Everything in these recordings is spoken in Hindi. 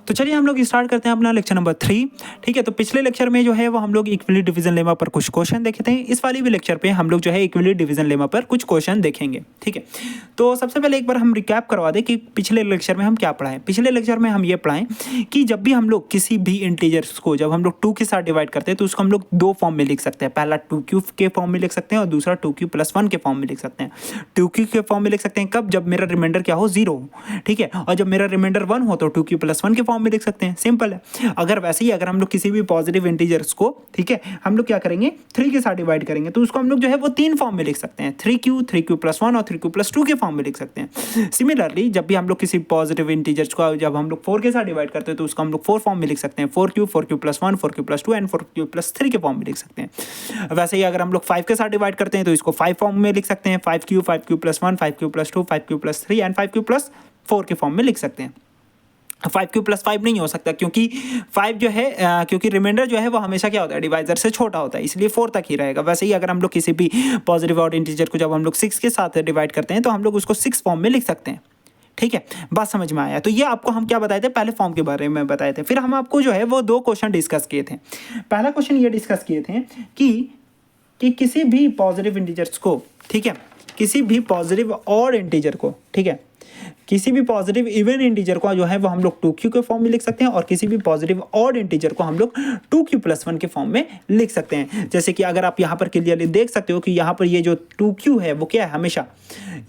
तो चलिए हम लोग स्टार्ट करते हैं अपना लेक्चर नंबर 3। ठीक है, तो पिछले लेक्चर में जो है वो हम लोग इक्विलिब्रियम डिवीजन लेमा पर कुछ क्वेश्चन देखे थे। इस वाली भी लेक्चर पे हम लोग जो है इक्विलिब्रियम डिवीजन लेमा पर कुछ क्वेश्चन देखेंगे। ठीक है, तो सबसे पहले एक बार हम रिकैप करवा दें कि पिछले लेक्चर में हम क्या पढ़ाएं। पिछले लेक्चर में हम ये पढ़ाएं कि जब भी हम लोग किसी भी इंटीजर्स को जब हम लोग 2 के साथ डिवाइड करते हैं तो उसको हम लोग दो फॉर्म में लिख सकते हैं। पहला 2q के फॉर्म में लिख सकते हैं और दूसरा 2q+1 के फॉर्म में लिख सकते हैं। 2q के फॉर्म में लिख सकते हैं कब, जब मेरा रिमाइंडर क्या हो 0 हो। ठीक है, और जब मेरा रिमाइंडर 1 हो तो 2q+1 के फॉर्म में लिख सकते हैं। सिंपल है। अगर वैसे ही अगर हम लोग किसी भी पॉजिटिव इंटीजर्स को, ठीक है, हम लोग क्या करेंगे 3 के साथ डिवाइड करेंगे तो उसको हम लोग जो है वो 3 फॉर्म में लिख सकते हैं। 3q, 3q+1 और 3q+2 के फॉर्म में लिख सकते हैं। सिमिलरली जब भी हम लोग किसी पॉजिटिव इंटीजर्स को जब हम लोग 4 के साथ डिवाइड करते हैं तो उसको हम लोग 4 फॉर्म में लिख सकते हैं। 4q, 4q+1, 4q+2 and 4q+3 के फॉर्म में लिख सकते हैं। वैसे ही अगर हम लोग 5 के साथ डिवाइड करते हैं तो इसको 5 फॉर्म में लिख सकते हैं। 5q, 5q+1, 5q+2, 5q+3 and 5q+4 के फॉर्म में लिख सकते हैं। 5q+5 नहीं हो सकता क्योंकि 5 जो है क्योंकि रिमाइंडर जो है वो हमेशा क्या होता है डिवाइजर से छोटा होता है, इसलिए 4 तक ही रहेगा। वैसे ही अगर हम लोग किसी भी पॉजिटिव ऑड इंटीजर को जब हम लोग 6 के साथ डिवाइड करते हैं तो हम लोग उसको 6 फॉर्म में लिख सकते हैं। ठीक है, बात समझ में आया। तो ये आपको हम क्या बताए थे, पहले फॉर्म के बारे में बताए थे। फिर हम आपको जो है वो 2 क्वेश्चन डिस्कस किए थे। पहला क्वेश्चन ये डिस्कस किए थे कि किसी भी पॉजिटिव इंटीजर्स को, ठीक है, किसी भी पॉजिटिव ऑड इंटीजर को, ठीक है, किसी भी पॉजिटिव इवन इंटीजर को जो है वो हम लोग 2q के फॉर्म में लिख सकते हैं और किसी भी पॉजिटिव ऑड इंटीजर को हम लोग 2q+1 के फॉर्म में लिख सकते हैं। जैसे कि अगर आप यहाँ पर क्लियरली देख सकते हो कि यहाँ पर ये जो 2q है वो क्या है, हमेशा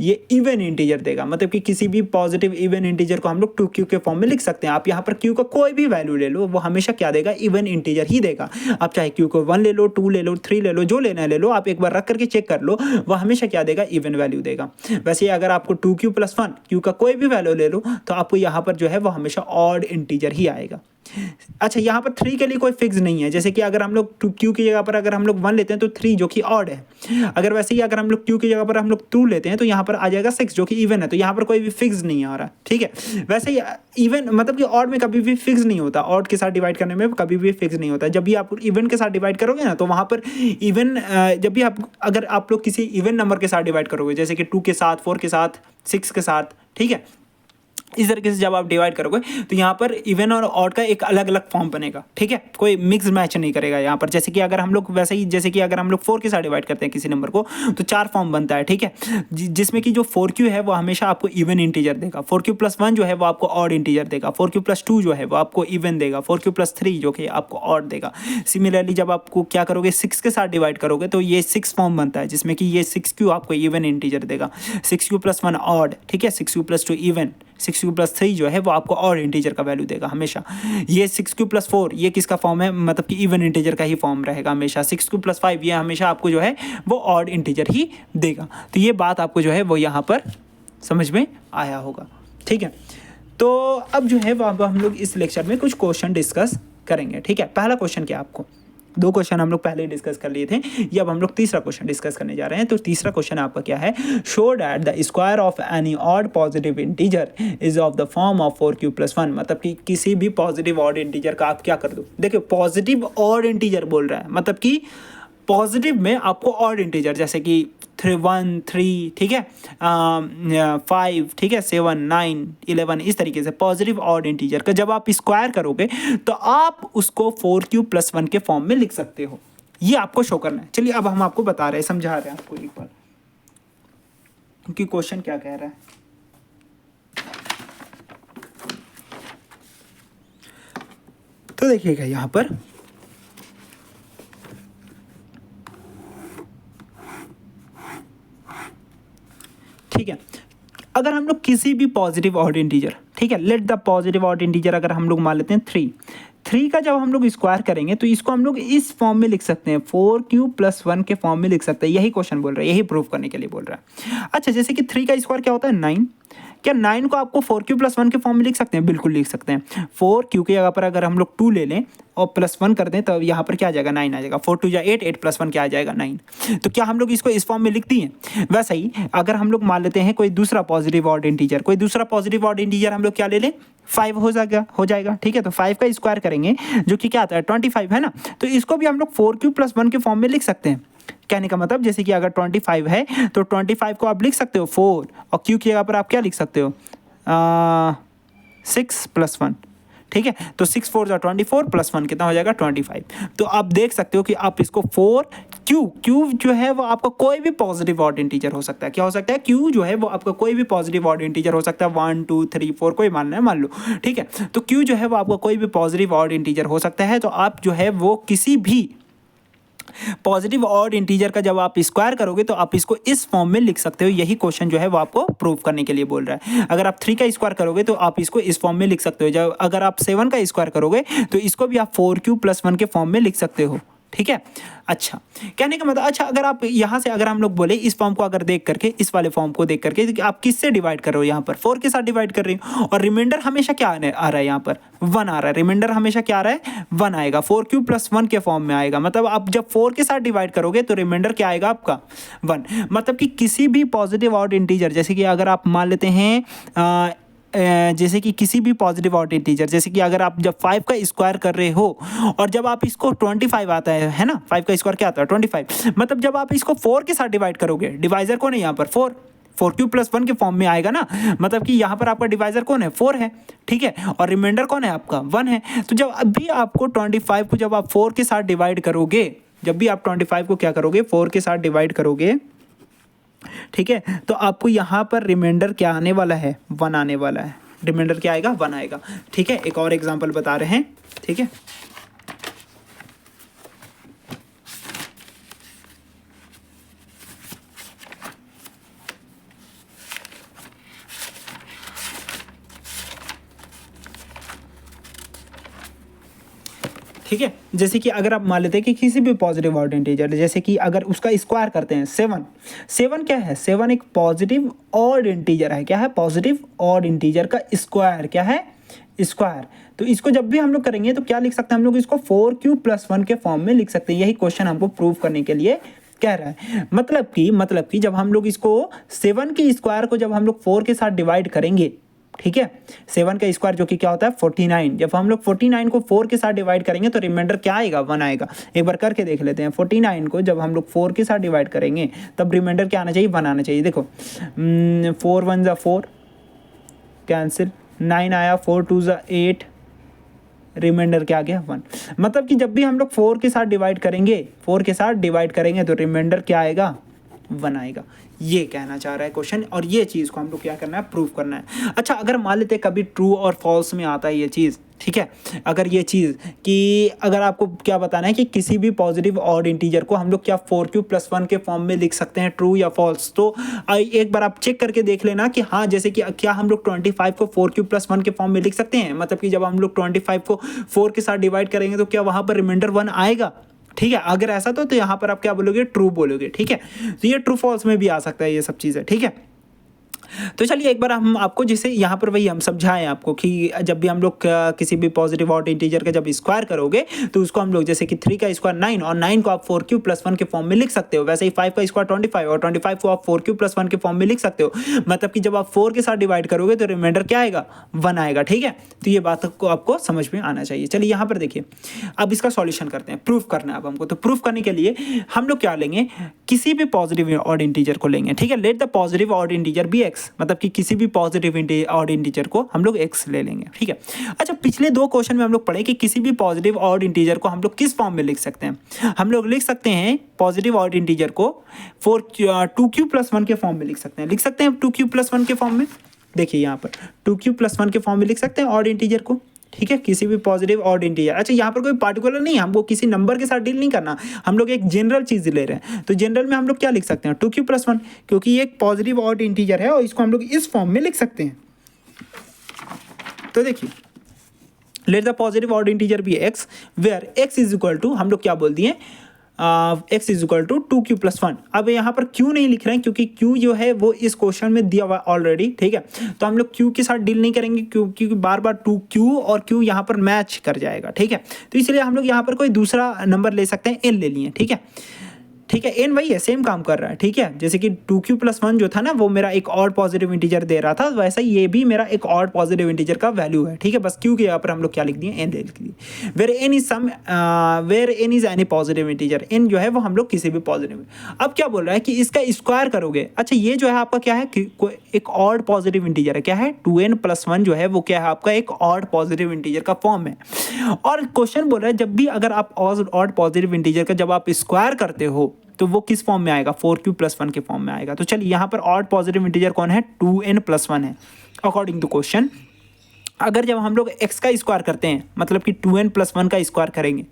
ये इवन इंटीजर देगा। मतलब कि किसी भी पॉजिटिव इवन इंटीजर को हम लोग 2q के फॉर्म में लिख सकते हैं। आप यहाँ पर q का कोई भी वैल्यू ले लो वो हमेशा क्या देगा, इवन इंटीजर ही देगा। आप चाहे q को 1 ले लो, 2 ले लो, 3 ले लो, जो लेना ले लो, आप एक बार रख करके चेक कर लो, वो हमेशा क्या देगा, इवन वैल्यू देगा। वैसे अगर आपको 2q+1 q का कोई भी वैल्यू ले लो तो आपको यहाँ पर जो है वो हमेशा ऑड इंटीजर ही आएगा। अच्छा, यहाँ पर 3 के लिए कोई फिक्स नहीं है। जैसे कि अगर हम लोग q की जगह पर अगर हम लोग 1 लेते हैं तो 3 जो कि ऑड है। अगर वैसे ही अगर हम लोग q की जगह पर हम लोग 2 लेते हैं तो यहाँ पर आ जाएगा 6 जो कि इवन है। तो यहाँ पर कोई भी फिक्स नहीं आ रहा। ठीक है, वैसे ही इवन मतलब कि ऑड में कभी भी फिक्स नहीं होता, ऑड के साथ डिवाइड करने में कभी भी फिक्स नहीं होता। जब भी आप इवन के साथ डिवाइड करोगे ना तो वहाँ पर इवन, जब भी आप अगर आप लोग किसी इवन नंबर के साथ डिवाइड करोगे जैसे कि 2 के साथ, 4 के साथ, 6 के साथ, ठीक है, इस तरीके से जब आप डिवाइड करोगे तो यहाँ पर इवन और ऑड का एक अलग अलग फॉर्म बनेगा। ठीक है, कोई मिक्स मैच नहीं करेगा यहाँ पर। जैसे कि अगर हम लोग वैसे ही जैसे कि अगर हम लोग 4 के साथ डिवाइड करते हैं किसी नंबर को तो 4 फॉर्म बनता है। ठीक है, जिसमें कि जो 4q है वो हमेशा आपको इवन इंटीजर देगा, 4q+1 जो है वो आपको ऑड इंटीजर देगा, 4q+2 जो है वो आपको इवन देगा, 4q+3 जो कि आपको ऑड देगा। सिमिलरली जब आपको क्या करोगे 6 के साथ डिवाइड करोगे तो ये 6 फॉर्म बनता है जिसमें कि ये 6q आपको इवन इंटीजर देगा, 6q+1 ऑड, ठीक है, 6q+2 इवन, 6q+3 जो है वो आपको ऑड इंटीजर का वैल्यू देगा हमेशा। ये 6q+4 ये किसका फॉर्म है, मतलब कि इवन इंटीजर का ही फॉर्म रहेगा हमेशा। 6q+5 ये हमेशा आपको जो है वो ऑड इंटीजर ही देगा। तो ये बात आपको जो है वो यहाँ पर समझ में आया होगा। ठीक है, तो अब जो है वो अब हम लोग इस लेक्चर में कुछ क्वेश्चन डिस्कस करेंगे। ठीक है, पहला क्वेश्चन क्या, आपको 2 क्वेश्चन हम लोग पहले ही डिस्कस कर लिए थे, ये अब हम लोग तीसरा क्वेश्चन डिस्कस करने जा रहे हैं। तो तीसरा क्वेश्चन आपका क्या है, show that the square of any odd positive integer is of the form of 4q+1। मतलब कि किसी भी पॉजिटिव ऑड इंटीजर का आप क्या कर दो, देखिए पॉजिटिव ऑड इंटीजर बोल रहा है, मतलब कि पॉजिटिव में आपको ऑड इंटीजर जैसे कि 1, 3, ठीक है, 5, ठीक है, 7, 9, 11, इस तरीके से पॉजिटिव ऑड इंटीजर का जब आप स्क्वायर करोगे तो आप उसको 4q+1 के फॉर्म में लिख सकते हो। ये आपको शो करना है। चलिए अब हम आपको बता रहे हैं, समझा रहे हैं आपको एक बार कि क्वेश्चन क्या कह रहा है। तो देखिएगा यहाँ पर ठीक है, अगर हम लोग किसी भी पॉजिटिव ऑड इंटीजर, ठीक है, let the positive odd integer अगर हम लोग मान लेते हैं 3 का जब हम लोग स्क्वायर करेंगे तो इसको हम लोग इस फॉर्म में लिख सकते हैं, 4q+1 के फॉर्म में लिख सकते हैं। यही क्वेश्चन बोल रहा है, यही प्रूव करने के लिए बोल रहा है। अच्छा, जैसे कि 3 का स्क्वायर क्या होता है 9, क्या 9 को आपको 4q+1 के फॉर्म में लिख सकते हैं, बिल्कुल लिख सकते हैं। 4q की जगह पर अगर हम लोग 2 ले लें और +1 कर दें तो यहाँ पर क्या आ जाएगा 9 आ जाएगा, 4 2 8, 8+1 क्या आ जाएगा 9। तो क्या हम लोग इसको इस फॉर्म में लिख दिए। वैसा ही अगर हम लोग मान लेते हैं कोई दूसरा पॉजिटिव ऑड इंटीजर, कोई दूसरा पॉजिटिव ऑड इंटीजर हम लोग क्या ले लें 5 हो जाएगा। ठीक है, तो 5 का स्क्वायर करेंगे जो कि क्या आता है 25 है ना, तो इसको भी हम लोग 4q+1 के फॉर्म में लिख सकते हैं। कहने का मतलब जैसे कि अगर 25 है तो 25 को आप लिख सकते हो 4 और q की जगह पर आप क्या लिख सकते हो 6+1। ठीक है। तो 6 4 जा 24 प्लस 1 कितना हो जाएगा 25। तो आप देख सकते हो कि आप इसको 4 क्यू जो है वो आपका कोई भी पॉजिटिव ऑड इंटीजर हो सकता है। क्या हो सकता है? क्यू जो है वो आपका कोई भी पॉजिटिव ऑड इंटीजर हो सकता है, 1 2 3 4 कोई मानना है मान लो, ठीक है। तो क्यू जो है वो आपका कोई भी पॉजिटिव ऑड इंटीजर हो सकता है। तो आप जो है वो किसी भी पॉजिटिव ऑड इंटीजर का जब आप स्क्वायर करोगे तो आप इसको इस फॉर्म में लिख सकते हो। यही क्वेश्चन जो है वो आपको प्रूव करने के लिए बोल रहा है। अगर आप 3 का स्क्वायर करोगे तो आप इसको इस फॉर्म में लिख सकते हो। जब अगर आप 7 का स्क्वायर करोगे तो इसको भी आप 4q + 1 के फॉर्म में लिख सकते हो, ठीक है। अच्छा, कहने का मतलब, अच्छा अगर आप यहाँ से अगर हम लोग बोले इस फॉर्म को अगर देख करके, इस वाले फॉर्म को देख करके आप किससे डिवाइड कर रहे हो, यहाँ पर 4 के साथ डिवाइड कर रहे हो और रिमाइंडर हमेशा क्या आ रहा है, यहाँ पर 1 आ रहा है। रिमाइंडर हमेशा क्या आ रहा है? 1 आएगा, 4q + 1 के फॉर्म में आएगा। मतलब आप जब 4 के साथ डिवाइड करोगे तो रिमाइंडर क्या आएगा आपका? 1। मतलब कि किसी भी पॉजिटिव ऑड इंटीजर, जैसे कि अगर आप मान लेते हैं जैसे कि किसी भी पॉजिटिव ऑड इंटीजर, जैसे कि अगर आप जब 5 का स्क्वायर कर रहे हो और जब आप इसको 25 आता है ना, 5 का स्क्वायर क्या आता है? 25। मतलब जब आप इसको 4 के साथ डिवाइड करोगे, डिवाइजर कौन है यहाँ पर? 4q + 1 के फॉर्म में आएगा ना। मतलब कि यहाँ पर आपका डिवाइजर कौन है? 4 है, ठीक है। और रिमाइंडर कौन है आपका? 1 है। तो जब अभी आपको 25 को जब आप 4 के साथ डिवाइड करोगे, जब भी आप 25 को क्या करोगे? 4 के साथ डिवाइड करोगे, ठीक है, तो आपको यहाँ पर रिमाइंडर क्या आने वाला है? 1 आने वाला है। रिमाइंडर क्या आएगा? 1 आएगा, ठीक है। एक और एग्जांपल बता रहे हैं, ठीक है। ठीक है, जैसे कि अगर आप मान लेते हैं कि किसी भी पॉजिटिव ऑड इंटीजर, जैसे कि अगर उसका स्क्वायर करते हैं 7 क्या है? 7 एक पॉजिटिव ऑड इंटीजर है। क्या है? पॉजिटिव ऑड इंटीजर का स्क्वायर क्या है? स्क्वायर। तो इसको जब भी हम लोग करेंगे तो क्या लिख सकते हैं हम लोग? इसको 4q + 1 के फॉर्म में लिख सकते हैं। यही क्वेश्चन हमको प्रूव करने के लिए कह रहा है। मतलब कि जब हम लोग इसको 7 के स्क्वायर को जब हम लोग 4 के साथ डिवाइड करेंगे, ठीक है, 7 का स्क्वायर जो कि क्या होता है? 49। जब हम लोग 49 को 4 के साथ डिवाइड करेंगे तो रिमाइंडर क्या आएगा? 1 आएगा। एक बार करके देख लेते हैं। 49 को जब हम लोग 4 के साथ डिवाइड करेंगे तब रिमाइंडर क्या आना चाहिए? 1 आना चाहिए। देखो 4 1 = 4, कैंसिल, 9 आया, 4 2 = 8, रिमाइंडर क्या आ गया? 1। मतलब कि जब भी हम लोग 4 के साथ डिवाइड करेंगे तो रिमाइंडर क्या आएगा? 1 आएगा। ये कहना चाह रहा है क्वेश्चन, और ये चीज़ को हम लोग क्या करना है? प्रूव करना है। अच्छा, अगर मान लेते हैं कभी ट्रू और फॉल्स में आता है ये चीज़, ठीक है, अगर ये चीज़ कि अगर आपको क्या बताना है कि किसी भी पॉजिटिव ऑड इंटीजर को हम लोग क्या 4q + 1 के फॉर्म में लिख सकते हैं, ट्रू या फॉल्स, तो एक बार आप चेक करके देख लेना कि हाँ, जैसे कि क्या हम लोग 25 को 4q + 1 के फॉर्म में लिख सकते हैं। मतलब कि जब हम लोग 25 को 4 के साथ डिवाइड करेंगे तो क्या वहाँ पर रिमाइंडर 1 आएगा? ठीक है, अगर ऐसा तो यहाँ पर आप क्या बोलोगे? ट्रू बोलोगे, ठीक है। तो ये ट्रू फॉल्स में भी आ सकता है ये सब चीज़ें, ठीक है। तो चलिए एक बार हम आपको जैसे यहाँ पर वही हम समझाएं आपको कि जब भी हम लोग किसी भी पॉजिटिव ऑड इंटीजर का जब स्क्वायर करोगे तो उसको हम लोग जैसे कि 3 का स्क्वायर 9 और 9 को आप 4q + 1 के फॉर्म में लिख सकते हो। वैसे ही 5 का स्क्वायर 25 और 25 को आप 4q + 1 के फॉर्म में लिख सकते हो। मतलब कि जब आप 4 के साथ डिवाइड करोगे तो रिमाइंडर क्या आएगा? 1 आएगा, ठीक है। तो ये बात को आपको समझ में आना चाहिए। चलिए यहाँ पर देखिए, अब इसका सॉल्यूशन करते हैं। प्रूफ करना है अब हमको। तो प्रूफ करने के लिए हम लोग क्या लेंगे? किसी भी पॉजिटिव ऑड इंटीजर को लेंगे, ठीक है। Let the positive odd integer be x, मतलब कि किसी भी पॉजिटिव ऑड इंटीजर को हम लोग x ले लेंगे, ठीक है। अच्छा, पिछले 2 क्वेश्चन में हम लोग पढ़े कि किसी भी पॉजिटिव ऑड इंटीजर को हम लोग किस फॉर्म में लिख सकते हैं। हम लोग लिख सकते हैं पॉजिटिव ऑड इंटीजर को 2q + 1 के फॉर्म में लिख सकते हैं 2q + 1 के फॉर्म में। देखिए यहाँ पर 2q + 1 के फॉर्म में लिख सकते हैं ऑड इंटीजर को, ठीक है, किसी भी पॉजिटिव ऑड इंटीजर। अच्छा, यहाँ पर कोई पार्टिकुलर नहीं है, हमको किसी नंबर के साथ डील नहीं करना, हम लोग एक जनरल चीज़ ले रहे हैं। तो जनरल में हम लोग क्या लिख सकते हैं? 2q + 1, क्योंकि ये एक पॉजिटिव ऑड इंटीजर है और इसको हम लोग इस फॉर्म में लिख सकते हैं। तो देखिए, let the positive odd integer be x, where x = हम लोग क्या बोल दिए? x = 2q + 1। अब यहाँ पर q नहीं लिख रहे हैं क्योंकि q जो है वो इस क्वेश्चन में दिया हुआ ऑलरेडी, ठीक है। तो हम लोग q के साथ डील नहीं करेंगे क्योंकि बार बार 2q और q यहाँ पर मैच कर जाएगा, ठीक है। तो इसलिए हम लोग यहाँ पर कोई दूसरा नंबर ले सकते हैं, n ले लिए, ठीक है। ठीक है, n वही है, सेम काम कर रहा है। ठीक है, जैसे कि 2q+1 जो था ना वो मेरा एक ऑड पॉजिटिव इंटीजर दे रहा था, वैसा ये भी मेरा एक ऑड पॉजिटिव इंटीजर का वैल्यू है। ठीक है, बस q के यहाँ पर हम लोग क्या लिख दिए, n लिख दिए। Where n is any positive integer, n जो है वो हम लोग किसी भी पॉजिटिव। अब क्या बोल रहा है कि इसका स्क्वायर करोगे। अच्छा, ये जो है आपका क्या है कि एक ऑड पॉजिटिव इंटीजर है, क्या है 2n+1 जो है वो क्या है आपका एक ऑड पॉजिटिव इंटीजर का फॉर्म है। और क्वेश्चन बोल रहा है जब भी अगर आप ऑड पॉजिटिव इंटीजर का जब आप स्क्वायर करते हो तो वो किस फॉर्म में आएगा, 4q+1 के फॉर्म में आएगा। तो चलिए यहाँ पर ऑड पॉजिटिव इंटीजर कौन है, 2n+1 है अकॉर्डिंग टू क्वेश्चन। अगर जब हम लोग x का स्क्वायर करते हैं मतलब कि 2n+1 का स्क्वायर करेंगे,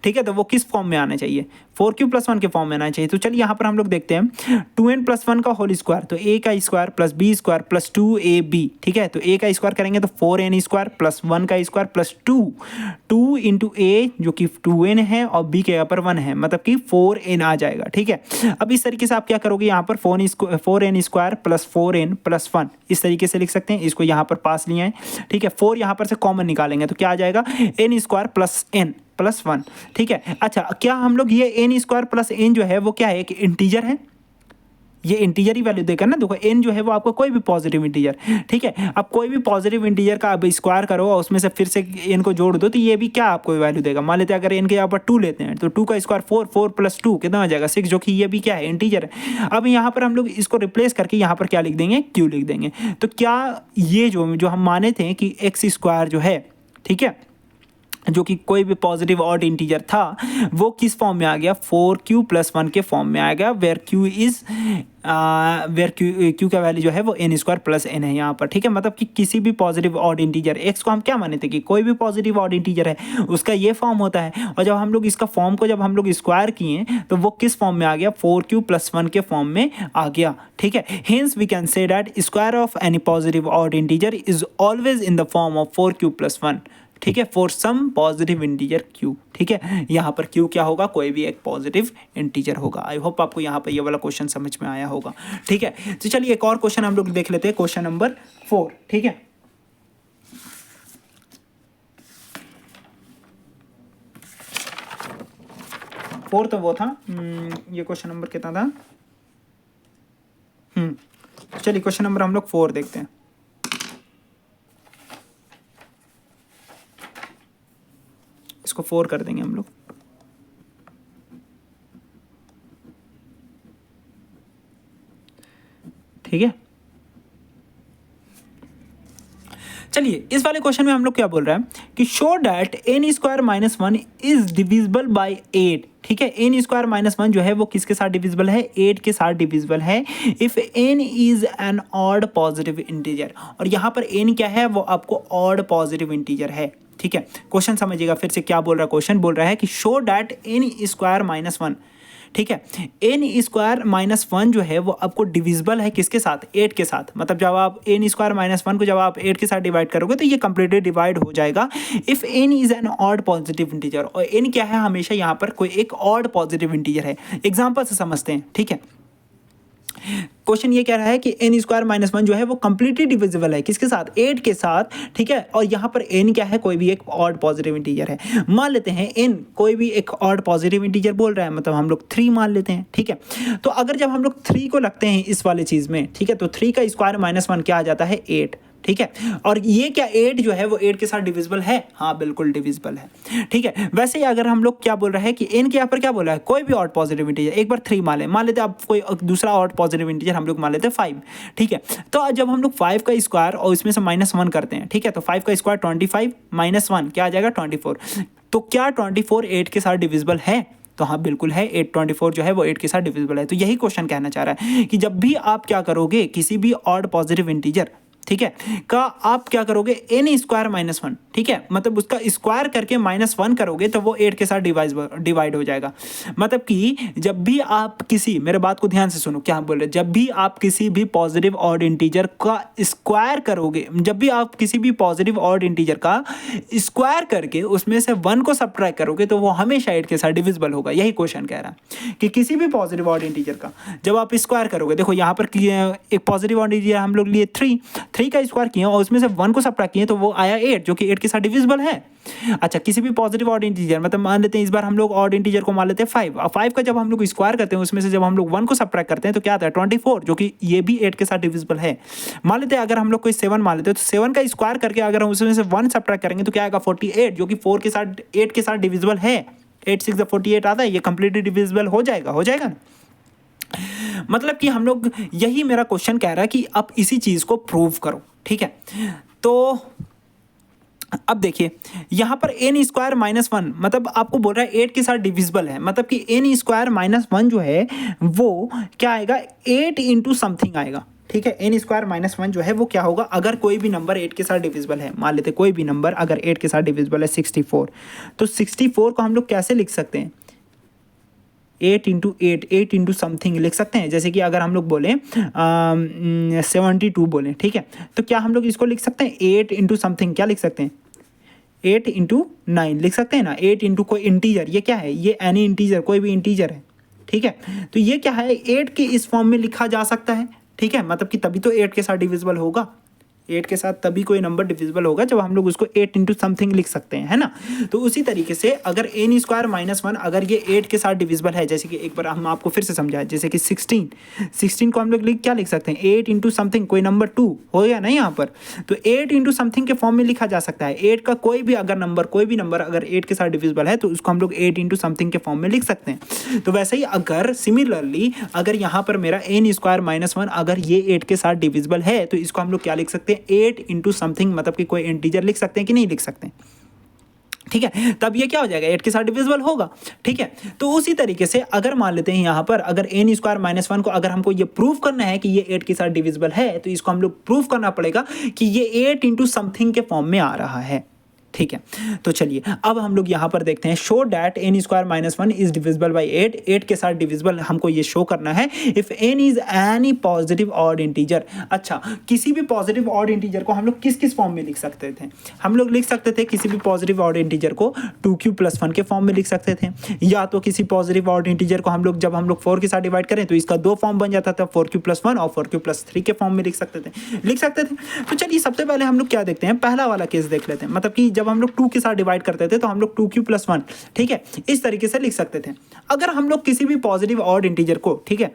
ठीक है, तो वो किस फॉर्म में आना चाहिए, 4q+1 के फॉर्म में आना चाहिए। तो चलिए यहाँ पर हम लोग देखते हैं 2n+1 का होल स्क्वायर, तो a का square plus b square plus 2ab। ठीक है, तो a का स्क्वायर करेंगे तो 4n स्क्वायर प्लस 1 का स्क्वायर प्लस 2 इंटू a जो कि 2n है और b के यहाँ पर 1 है, मतलब कि 4n आ जाएगा। ठीक है, अब इस तरीके से आप क्या करोगे, यहाँ पर 4n square plus 4n plus 1 इस तरीके से लिख सकते हैं। इसको यहाँ पर पास लिया है। ठीक है, 4 यहाँ पर से कॉमन निकालेंगे तो क्या आ जाएगा, n square plus n plus 1। ठीक है, अच्छा क्या हम लोग ये n स्क्वायर प्लस n जो है वो क्या है, एक इंटीजर है, ये इंटीजर ही वैल्यू देकर ना। देखो n जो है वो आपको कोई भी पॉजिटिव इंटीजर, ठीक है, अब कोई भी पॉजिटिव इंटीजर का अब स्क्वायर करो और उसमें से फिर से n को जोड़ दो तो ये भी क्या आपको वैल्यू देगा। मान लेते हैं अगर n के यहाँ पर 2 लेते हैं तो 2 का स्क्वायर 4 प्लस 2 कितना आ जाएगा, 6, जो कि ये भी क्या है, इंटीजर है। अब यहाँ पर हम लोग इसको रिप्लेस करके यहाँ पर क्या लिख देंगे, q लिख देंगे। तो क्या ये जो हम माने थे कि x स्क्वायर जो है, ठीक है, जो कि कोई भी पॉजिटिव ऑड इंटीजर था, वो किस फॉर्म में आ गया, 4q+1 के फॉर्म में आ गया, वेयर q का वैल्यू जो है वो n स्क्वायर प्लस n है यहाँ पर। ठीक है, मतलब कि किसी भी पॉजिटिव ऑड इंटीजर x को हम क्या माने थे कि कोई भी पॉजिटिव ऑड इंटीजर है उसका ये फॉर्म होता है। और जब हम लोग इसका फॉर्म को जब हम लोग स्क्वायर किए तो वो किस फॉर्म में आ गया, 4q+1 के फॉर्म में आ गया। ठीक है, hence we can say that square of any positive odd integer is always in the form of 4q+1। ठीक है, for some positive integer q। ठीक है, यहाँ पर q क्या होगा, कोई भी एक पॉजिटिव इंटीजर होगा। आई होप आपको यहाँ पर ये वाला क्वेश्चन समझ में आया होगा। ठीक है, तो चलिए एक और क्वेश्चन हम लोग देख लेते हैं, क्वेश्चन नंबर 4। ठीक है, फोर तो वो था, ये क्वेश्चन नंबर कितना था, चलिए क्वेश्चन नंबर हम लोग 4 देखते हैं। इसको 4 कर देंगे हम लोग। ठीक है, चलिए इस वाले क्वेश्चन में हम लोग क्या बोल रहे हैं कि show that n square minus 1 is divisible by 8। ठीक है, n स्क्वायर माइनस 1 जो है वो किसके साथ डिविजिबल है, 8 के साथ डिविजिबल है if n is an odd positive integer. और यहाँ पर n क्या है, वो आपको ऑड पॉजिटिव इंटीजर है। ठीक है, क्वेश्चन समझिएगा फिर से क्या बोल रहा है, क्वेश्चन बोल रहा है कि show that n square minus 1। ठीक है, n स्क्वायर माइनस 1 जो है वो आपको डिविजिबल है किसके साथ, 8 के साथ। मतलब जब आप n स्क्वायर माइनस 1 को जब आप 8 के साथ डिवाइड करोगे तो ये कंप्लीटली डिवाइड हो जाएगा if n is an odd positive integer. और n क्या है, हमेशा यहाँ पर कोई एक ऑड पॉजिटिव इंटीजर है। एग्जाम्पल से समझते हैं। ठीक है, क्वेश्चन ये कह रहा है कि n स्क्वायर माइनस 1 जो है वो कंप्लीटली डिविजिबल है किसके साथ, 8 के साथ। ठीक है, और यहाँ पर n क्या है, कोई भी एक ऑड पॉजिटिव इंटीजर है। मान लेते हैं n कोई भी एक ऑड पॉजिटिव इंटीजर बोल रहा है, मतलब हम लोग 3 मान लेते हैं। ठीक है, तो अगर जब हम लोग 3 को लगते हैं इस वाले चीज़ में, ठीक है, तो 3 का स्क्वायर माइनस 1 क्या आ जाता है, 8। ठीक है, और ये क्या 8 जो है वो 8 के साथ डिविजिबल है, हाँ बिल्कुल डिविजिबल है। ठीक है, वैसे ही अगर हम लोग क्या बोल रहे हैं कि n के यहाँ पर क्या बोला है, कोई भी ऑड पॉजिटिव इंटीजर, एक बार 3 मान लेते हैं आप, कोई दूसरा ऑड पॉजिटिव इंटीजर हम लोग मान लेते हैं 5। ठीक है, तो जब हम लोग 5 का स्क्वायर और इसमें से -1 करते हैं, ठीक है, तो 5 का स्क्वायर 25 -1 क्या आ जाएगा, 24। तो क्या 24 8 के साथ डिविजिबल है, तो हाँ बिल्कुल है, 24 जो है वो 8 के साथ डिविजिबल है। तो यही क्वेश्चन कहना चाह रहा है कि जब भी आप क्या करोगे किसी भी ऑड पॉजिटिव इंटीजर, ठीक है, का आप क्या करोगे, n स्क्वायर माइनस 1, ठीक है, मतलब उसका स्क्वायर करके -1 करोगे तो वो 8 के साथ डिवाइड हो जाएगा। मतलब कि जब भी आप किसी, मेरे बात को ध्यान से सुनो क्या बोल रहे हैं, जब भी आप किसी भी पॉजिटिव ऑड इंटीजर का स्क्वायर करोगे, जब भी आप किसी भी पॉजिटिव ऑड इंटीजर का स्क्वायर करके उसमें से 1 को सब्ट्रैक्ट करोगे तो वो हमेशा 8 के साथ डिविजिबल होगा। यही क्वेश्चन कह रहा है कि किसी भी पॉजिटिव ऑड इंटीजर का जब आप स्क्वायर करोगे, देखो यहाँ पर एक पॉजिटिव ऑड इंटीजर हम लोग लिए 3 3 का स्क्वायर किए और उसमें से 1 को सबट्रैक्ट किए तो वो आया 8, जो कि 8 के साथ डिविजिबल है। अच्छा, किसी भी पॉजिटिव ऑड इंटीजर, मतलब मान लेते हैं इस बार हम लोग ऑड इंटीजर को मान लेते हैं 5, और 5 का जब हम लोग स्क्वायर करते हैं उसमें से जब हम लोग 1 को सबट्रैक्ट करते हैं तो क्या आता है 24, जो कि ये भी 8 के साथ डिविजिबल है। मान लेते हैं अगर हम लोग कोई 7 मान लेते हैं तो 7 का स्क्वायर करके अगर हम उसमें से 1 सबट्रैक्ट करेंगे तो क्या आएगा 48, जो कि 4 के साथ 8 के साथ डिविजिबल है। 8 6 48 आता है, ये कंप्लीटली डिविजिबल हो जाएगा ना। मतलब कि हम लोग, यही मेरा क्वेश्चन कह रहा है कि अब इसी चीज को प्रूव करो, ठीक है। तो अब देखिए यहाँ पर एन स्क्वायर माइनस 1, मतलब आपको बोल रहा है 8 के साथ डिविजिबल है, मतलब कि एन स्क्वायर माइनस 1 जो है वो क्या आएगा 8 इंटू समथिंग आएगा, ठीक है। एन स्क्वायर माइनस 1 जो है वो क्या होगा, अगर कोई भी नंबर 8 के साथ डिविजिबल है, मान लेते कोई भी नंबर अगर 8 के साथ डिविजिबल है 64, तो 64 को हम लोग कैसे लिख सकते हैं 8 इंटू 8 इंटू समथिंग लिख सकते हैं। जैसे कि अगर हम लोग बोलें 72 बोलें, ठीक है, तो क्या हम लोग इसको लिख सकते हैं 8 इंटू समथिंग, क्या लिख सकते हैं 8 इंटू 9 लिख सकते हैं ना। 8 इंटू कोई इंटीजर, ये क्या है, ये एनी इंटीजर, कोई भी इंटीजर है, ठीक है। तो ये क्या है 8 के इस फॉर्म में लिखा जा सकता है, ठीक है, मतलब कि तभी तो 8 के साथ डिविजिबल होगा। 8 के साथ तभी कोई नंबर डिविजिबल होगा जब हम लोग उसको 8 इंटू समथिंग लिख सकते हैं, है ना। तो उसी तरीके से अगर एन स्क्वायर माइनस 1 अगर ये 8 के साथ डिविजिबल है, जैसे कि एक बार हम आपको फिर से समझाएं, जैसे कि 16 को हम लोग क्या लिख सकते हैं 8 इंटू समथिंग, कोई नंबर 2 हो गया ना यहाँ पर, तो 8 इंटू समथिंग के फॉर्म में लिखा जा सकता है। 8 का कोई भी नंबर अगर 8 के साथ डिविजिबल है तो उसको हम लोग 8 इंटू समथिंग के फॉर्म में लिख सकते हैं। तो वैसे ही अगर सिमिलरली अगर यहाँ पर मेरा एन स्क्वायर माइनस 1 अगर ये 8 के साथ डिविजिबल है तो इसको हम लोग क्या लिख सकते हैं 8 इंटू समथिंग, मतलब कि कोई इंटीजर लिख सकते हैं कि नहीं लिख सकते, ठीक है। तब ये क्या हो जाएगा 8 के साथ डिविजिबल होगा, ठीक है। तो उसी तरीके से अगर मान लेते हैं यहाँ पर अगर एन स्क्वायर माइनस 1 को अगर हमको ये प्रूव करना है कि ये 8 के साथ डिविजिबल है तो इसको हम लोग प्रूव करना पड़ेगा कि ये 8 इंटू समथिंग के फॉर्म में आ रहा है, ठीक है। तो चलिए अब हम लोग यहाँ पर देखते हैं show that n square minus 1 is divisible by 8 के साथ डिविजिबल हमको ये शो करना है if n is any positive odd integer. अच्छा, किसी भी पॉजिटिव ऑड इंटीजर को हम लोग किस किस फॉर्म में लिख सकते थे, हम लोग लिख सकते थे किसी भी पॉजिटिव ऑड इंटीजर को 2q + 1 के फॉर्म में लिख सकते थे, या तो किसी पॉजिटिव ऑड इंटीजर को हम लोग जब हम लोग 4 के साथ डिवाइड करें तो इसका 2 फॉर्म बन जाता था 4q + 1 और 4q + 3 के फॉर्म में लिख सकते थे। तो चलिए सबसे पहले हम लोग क्या देखते हैं, पहला वाला केस देख लेते हैं, मतलब कि जब हम लोग 2 के साथ डिवाइड करते थे तो हम लोग 2q + 1, ठीक है, इस तरीके से लिख सकते थे। अगर हम लोग किसी भी पॉजिटिव ऑड इंटीजर को, ठीक है,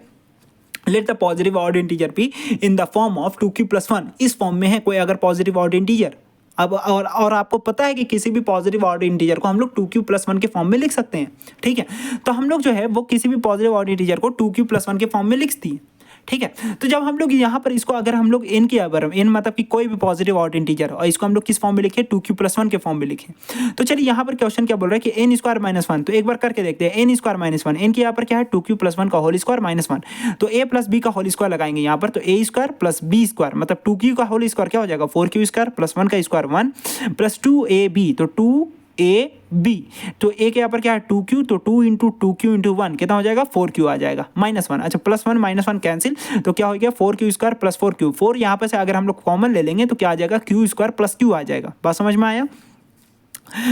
let the positive odd integer be in the form of 2q + 1, इस फॉर्म में है कोई अगर पॉजिटिव ऑड इंटीजर, अब और आपको पता है कि किसी भी पॉजिटिव ऑड इंटीजर को हम लोग 2q + 1 के फॉर्म में लिख सकते हैं, ठीक है। तो हम लोग जो है वो किसी भी पॉजिटिव ऑड इंटीजर को 2q + 1 के फॉर्म में लिखती है, ठीक है। तो जब हम लोग यहाँ पर इसको अगर हम लोग एन किया बार एन मतलब कि कोई भी पॉजिटिव ऑड इंटीजर और इसको हम लोग किस फॉर्म में लिखे 2q + 1 के फॉर्म में लिखे। तो चलिए यहाँ पर क्वेश्चन क्या बोल रहा है कि एन स्क्वायर माइनस 1, तो एक बार करके देखते हैं एन स्क्वायर माइनस 1, एन के यहाँ पर क्या है 2q + 1 का होल स्क्वायर माइनस 1, तो a + b का होल स्क्वायर लगाएंगे यहाँ पर, तो a² + b² मतलब 2q का होल स्क्वायर क्या हो जाएगा 4q² + 1 का स्क्वायर 1 + 2ab, तो 2ab, तो a के यहाँ पर क्या है 2q, तो 2 × 2q × 1 कितना हो जाएगा 4q आ जाएगा -1। अच्छा, +1 -1 कैंसिल, तो क्या हो गया 4q² + 4q, 4 यहाँ पर से अगर हम लोग कॉमन ले लेंगे तो क्या आ जाएगा q² + q आ जाएगा। बात समझ में आया,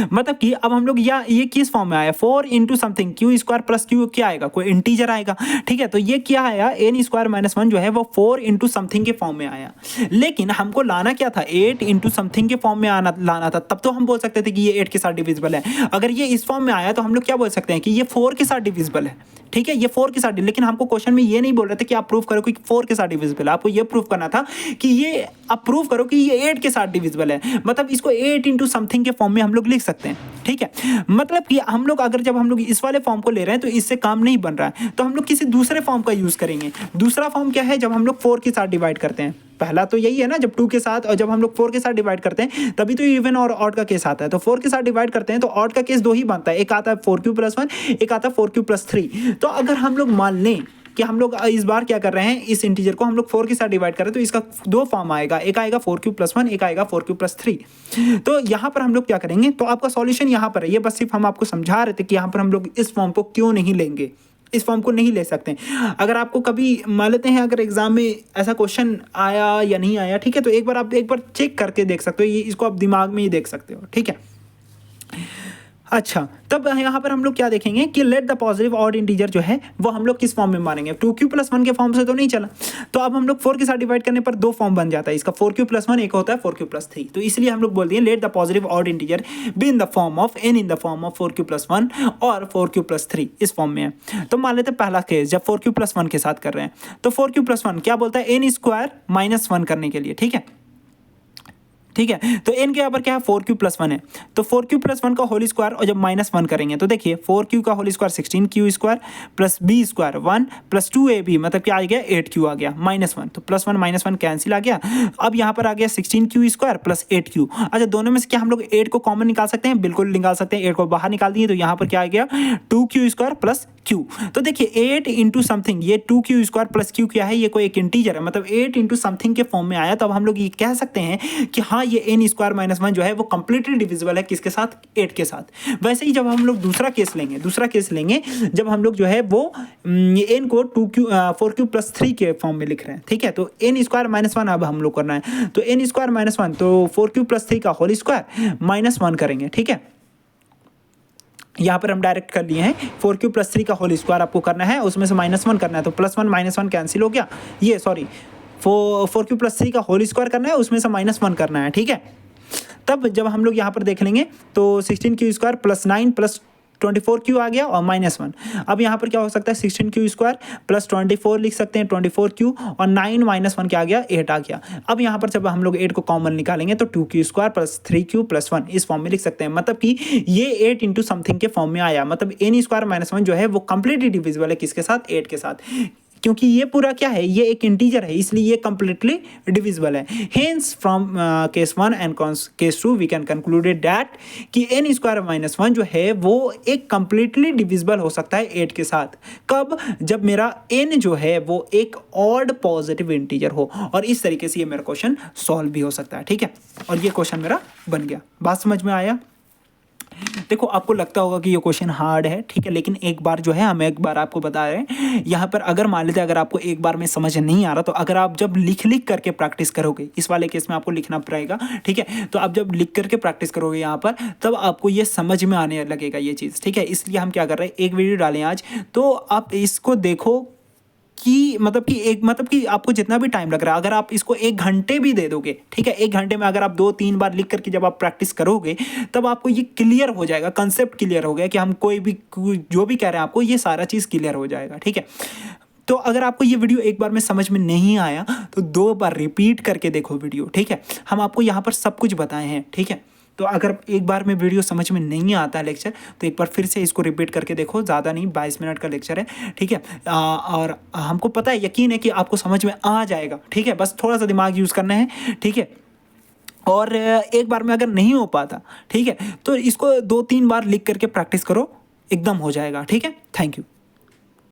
मतलब कि अब हम लोग ये किस फॉर्म में आया 4 इंटू समथिंग q² + q क्या आएगा कोई इंटीजर आएगा, ठीक है। तो ये क्या आया एन स्क्वायर माइनस 1 जो है वो 4 इंटू समथिंग के फॉर्म में आया, लेकिन हमको लाना क्या था 8 इंटू समथिंग के फॉर्म में लाना था, तब तो हम बोल सकते थे कि ये 8 के साथ डिविजिबल है। अगर ये इस फॉर्म में आया तो हम लोग क्या बोल सकते हैं कि ये 4 के साथ डिविजिबल है, ठीक है, ये 4 के साथ, लेकिन हमको क्वेश्चन में ये नहीं बोल रहे थे कि आप प्रूव करो कि 4 के साथ डिविजिबल है, आपको ये प्रूव करना था कि ये आप प्रूव करो कि ये 8 के साथ डिविजिबल है, मतलब इसको 8 इंटू समथिंग के फॉर्म में हम लोग लिख सकते हैं, ठीक है। मतलब कि हम लोग अगर जब हम लोग इस वाले फॉर्म को ले रहे हैं तो इससे काम नहीं बन रहा है, तो हम लोग किसी दूसरे फॉर्म का यूज करेंगे। दूसरा फॉर्म क्या है, जब हम लोग 4 के साथ डिवाइड करते हैं, पहला तो यही है ना जब 2 के साथ, और जब हम लोग 4 के साथ डिवाइड करते हैं तभी तो इवन और ऑड का केस आता है। तो 4 के साथ डिवाइड करते हैं तो ऑड का केस 2 ही बनता है, एक आता है 4q + 1, एक आता है 4q + 3। तो अगर हम लोग मान लें कि हम लोग इस बार क्या कर रहे हैं, इस इंटीजर को हम लोग 4 के साथ डिवाइड कर रहे हैं तो इसका 2 फॉर्म आएगा, एक आएगा 4q + 1, एक आएगा 4q + 3। तो यहाँ पर हम लोग क्या करेंगे, तो आपका सॉल्यूशन यहाँ पर है, ये बस सिर्फ हम आपको समझा रहे थे कि यहाँ पर हम लोग इस फॉर्म को क्यों नहीं लेंगे, इस फॉर्म को नहीं ले सकते। अगर आपको कभी मान लेते हैं अगर एग्जाम में ऐसा क्वेश्चन आया या नहीं आया, ठीक है, तो आप एक बार चेक करके देख सकते हो, ये इसको आप दिमाग में ही देख सकते हो, ठीक है। अच्छा, तब यहाँ पर हम लोग क्या देखेंगे कि late the positive odd integer जो है वो हम लोग किस फॉर्म में मानेंगे, 2q+1 के फॉर्म से तो नहीं चला। तो अब हम लोग 4 के साथ डिवाइड करने पर दो फॉर्म बन जाता है इसका, 4q+1, एक होता है 4q+3। तो इसलिए हम लोग बोल दिए late the positive odd integer be in the form of n in the form of 4q+1 और 4q+3 इस फॉर्म में है। तो मान लेते हैं पहला केस जब 4q+1 के साथ कर रहे हैं, तो 4q+1 क्या बोलता है, n² -1 करने के लिए, ठीक है। ठीक है, तो n के यहाँ पर क्या है, 4q+1 है, तो 4q+1 का होल स्क्वायर और जब -1 करेंगे तो देखिए 4q का whole square 16q² plus b² 1 plus 2ab मतलब क्या आ गया, 8q आ गया, -1, तो +1 -1 कैंसिल आ गया। अब यहाँ पर आ गया 16q² प्लस 8q। अच्छा, दोनों में से क्या हम लोग 8 को कॉमन निकाल सकते हैं, बिल्कुल निकाल सकते हैं, 8 को बाहर निकाल दिए तो यहाँ पर क्या आ गया, 2q² प्लस q। तो देखिए 8 इंटू समथिंग, ये 2q² प्लस q क्या है, ये कोई एक इंटीजर है, मतलब 8 इंटू समथिंग के फॉर्म में आया। तो अब हम लोग ये कह सकते हैं कि हाँ ये n² -1 जो है वो कंप्लीटली डिविजिबल है किसके साथ, 8 के साथ। वैसे ही जब हम लोग दूसरा केस लेंगे जब हम लोग जो है वो n को 4q+3 के फॉर्म में लिख रहे हैं, ठीक है। तो n² -1 अब हम लोग करना है, तो n² -1 तो 4q+3 का होल स्क्वायर -1 करेंगे, ठीक है। यहाँ पर हम डायरेक्ट कर लिए हैं, 4q+3 का होल स्क्वायर आपको करना है, उसमें से -1 करना है, तो +1 -1 कैंसिल हो गया, ये सॉरी 4q+3 का होल स्क्वायर करना है, उसमें से -1 करना है, ठीक है। तब जब हम लोग यहाँ पर देख लेंगे तो 16q² प्लस 9 प्लस 24q आ गया और -1। अब यहाँ पर क्या हो सकता है, 16q² प्लस 24 लिख सकते हैं, 24q और 9 -1 क्या आ गया, 8 आ गया। अब यहाँ पर जब हम लोग 8 को कॉमन निकालेंगे तो 2q² प्लस 3q प्लस 1 इस फॉर्म में लिख सकते हैं, मतलब कि ये 8 इंटू समथिंग के फॉर्म में आया, मतलब n² -1 जो है वो कंप्लीटली डिविजिबल है किसके साथ, 8 के साथ, क्योंकि ये पूरा क्या है, ये एक इंटीजर है, इसलिए ये कंप्लीटली डिविजिबल है। Hence from case 1 and case 2 we can concluded that कि n² -1 जो है वो एक कंप्लीटली डिविजिबल हो सकता है 8 के साथ। कब, जब मेरा n जो है वो एक ऑड पॉजिटिव इंटीजर हो, और इस तरीके से ये मेरा क्वेश्चन सॉल्व भी हो सकता है, ठीक है। और ये क्वेश्चन मेरा बन गया। बात समझ में आया? देखो आपको लगता होगा कि ये क्वेश्चन हार्ड है, ठीक है, लेकिन एक बार जो है हम एक बार आपको बता रहे हैं, यहाँ पर अगर मान लेते अगर आपको एक बार में समझ नहीं आ रहा, तो अगर आप जब लिख करके प्रैक्टिस करोगे, इस वाले केस में आपको लिखना पड़ेगा, ठीक है, तो आप जब लिख करके प्रैक्टिस करोगे यहाँ पर, तब आपको ये समझ में आने लगेगा ये चीज़, ठीक है। इसलिए हम क्या कर रहे हैं, एक वीडियो डालें आज, तो आप इसको देखो कि मतलब कि आपको जितना भी टाइम लग रहा है, अगर आप इसको 1 घंटे भी दे दोगे, ठीक है, 1 घंटे में अगर आप 2-3 बार लिख करके जब आप प्रैक्टिस करोगे, तब आपको ये क्लियर हो जाएगा, कंसेप्ट क्लियर हो गया कि हम कोई भी जो भी कह रहे हैं आपको, ये सारा चीज़ क्लियर हो जाएगा, ठीक है। तो अगर आपको ये वीडियो एक बार में समझ में नहीं आया तो 2 बार रिपीट करके देखो वीडियो, ठीक है। हम आपको यहाँ पर सब कुछ बताए हैं, ठीक है। तो अगर एक बार में वीडियो समझ में नहीं आता है लेक्चर, तो एक बार फिर से इसको रिपीट करके देखो, ज़्यादा नहीं, 22 मिनट का लेक्चर है, ठीक है। और हमको पता है, यकीन है कि आपको समझ में आ जाएगा, ठीक है, बस थोड़ा सा दिमाग यूज़ करना है, ठीक है। और एक बार में अगर नहीं हो पाता, ठीक है, तो इसको 2-3 बार लिख करके प्रैक्टिस करो, एकदम हो जाएगा, ठीक है। Thank you.